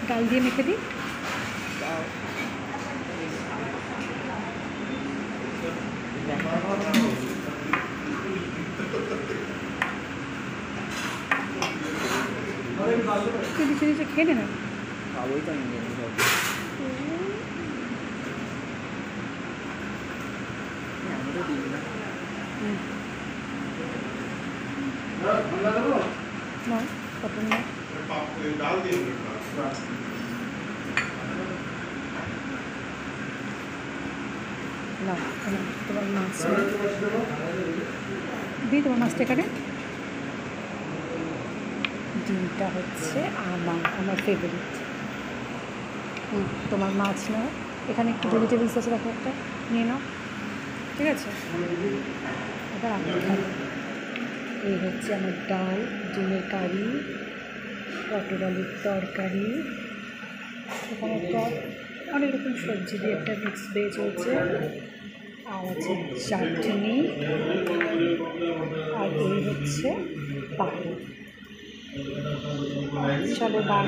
ডাল দিয়ে মেখে দিই। নিচে নিচে খেয়ে নে না। না কত না না তোমার মাছ দিই, তোমার মাছটা এখানে। ডিমটা হচ্ছে আমার ফেভারিট। তোমার মাছ নাও, এখানে একটু ভেজিটেবলস আছে, দেখো একটা নিয়ে নাও, ঠিক আছে? এবার আমি খাই। এই হচ্ছে আমার ডাল, ডিমের কারি, পটল আলুর তরকারি, এখানে একটা অনেক রকম সবজি দিয়ে একটা মিক্স ভেজ হচ্ছে, আর আছে চাটনি, আর এই হচ্ছে পাপড়। চলো বাই।